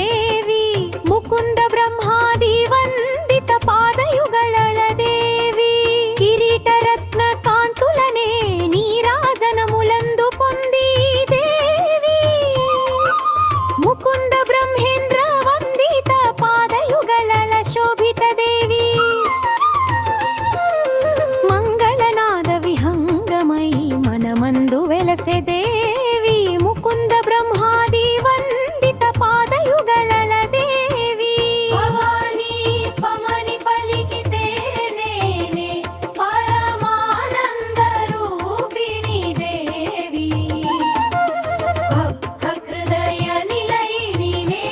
ದೇವಿ ಮುಕುಂದ ಬ್ರಹ್ಮಾದಿ ವಂದಿತ ಪಾದಯುಗಳಳ ದೇವಿ ಕಿರೀಟ ರತ್ನ ಕಾಂತುಲನೆ ನೀರಾಜನ ಮುಲಂದು ಪೊಂದಿ ದೇವಿ ಮುಕುಂದ ಬ್ರಹ್ಮೇಂದ್ರ ವಂದಿತ ಪಾದಯುಗಳಳ ಶೋಭಿತ ದೇವಿ ಮಂಗಳನಾದ ವಿಹಂಗಮಯಿ ಮನಮಂದು ವೆಲಸೆ ದೇವಿ ಮುಕುಂದ ಬ್ರಹ್ಮಾದಿ ವಂದಿತ ಪಾದಯುಗಳಳ ದೇವಿ ಭವಾನಿ ಪಮನಿ ಪಲಿಕಿತೆ ನೇನೆ ಪರಮಾನಂದ ರೂಪಿಣಿ ದೇವಿ ಭಕ್ತ ಹೃದಯ ನಿಲಯಿನಿನೇ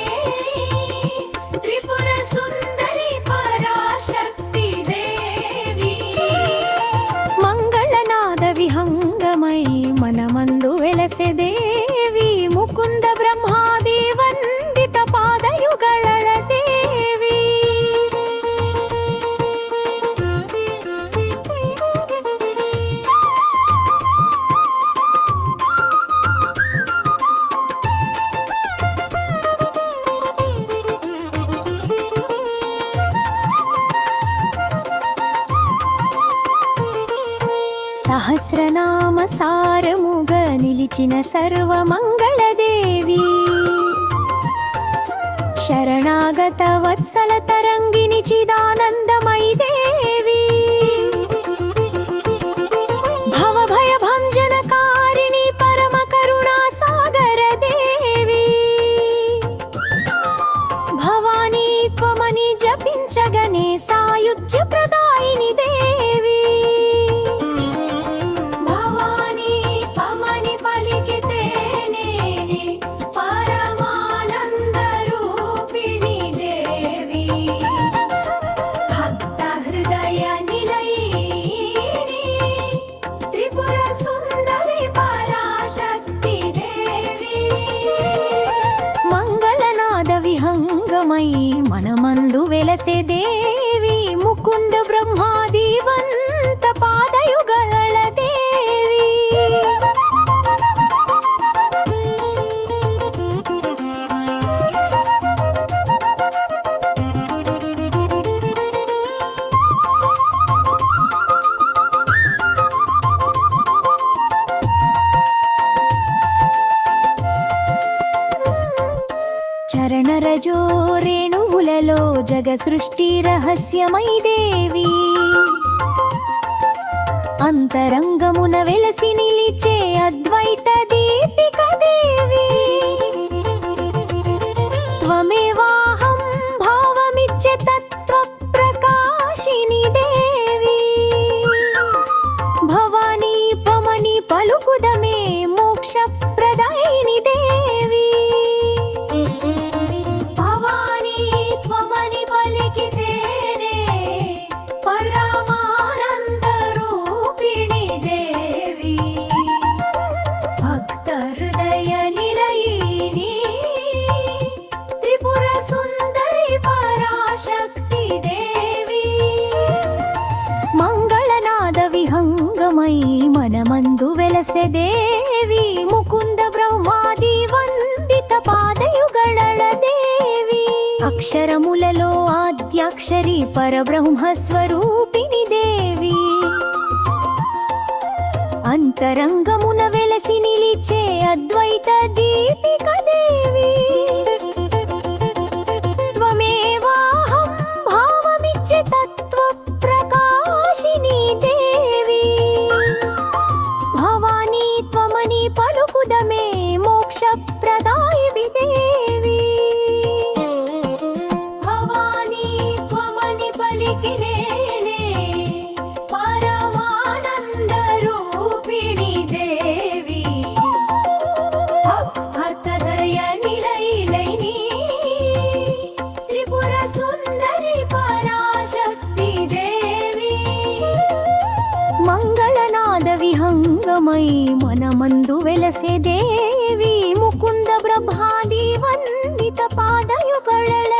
ತ್ರಿಪುರ ಸುಂದರಿ ಪರಾಶಕ್ತಿ ದೇವಿ ಮಂಗಳನಾದ ವಿಹಂಗಮಯಿ ಮನಮಂದು ವೆಲಸೆ ದೇವಿ ಮುಕುಂದ ಬ್ರಹ್ಮಾದಿ ವಂದಿತ ಪಾದಯುಗಳಳ ದೇವಿ సహస్రనామ సారముగ నిలిచిన సర్వమంగళ దేవి శరణాగత వత్సల తరంగిణి చిదానందమయి దేవి భవభయ భంజనకారిణి పరమ కరుణా సాగర దేవి భవానీ త్వమని జపించగనే సాయుజ్య ప్రదాయిని దేవి భవానీ పమని పలికితే నేనే పరమానంద రూపిణి దేవి భక్త హృదయ నిలయిని త్రిపుర సుందరి పరాశక్తి దేవి మంగళనాద విహంగమయి మనమందు వెలసే దేవి ముకుంద బ్రహ్మాది వంత పాదయుಗಳಳ దేవి చరణరజో రేణువులలో జగ సృష్టి రహస్యమై దేవి అంతరంగమున వెలసి నిలిచే అద్వైత దీపిక దేవి త్వమేవాహం భావమిచ్చే తత్వ ప్రకాశిని దేవి భవానీ పమని పలుకుదమే మోక్ష ప్రదాయిని దేవి భవానీ త్వమని పలికితేనే పరమానంద రూపిణి దేవి భక్త హృదయ నిలయిని త్రిపుర సుందరి పరాశక్తి దేవి మంగళనాద విహంగమయి మనమందు వెలసె దేవి ముకుంద బ్రహ్మాది వందిత పాదయుಗಳಳ దేవి అక్షరములలో ఆద్యాక్షరి పరబ్రహ్మ స్వరూపిణి దేవి అంతరంగమున వెలసి నిలిచే అద్వైత దీపిక దేవి త్వమేవాహం భావమిచ్చే తత్వ ప్రకాశిని దేవి భవానీ త్వమని పలుకుదమే మోక్ష ప్రదాయిని దేవి భవానీ త్వమని పలికినేనే పరమానంద రూపిణి దేవి భక్తదయ నిలయిని త్రిపుర సుందరి పరాశక్తి దేవి మంగళనాద విహంగమయి మనమందు వెలసె దేవి ముకుంద బ్రహ్మాది వందిత పాదయుಗಳಳ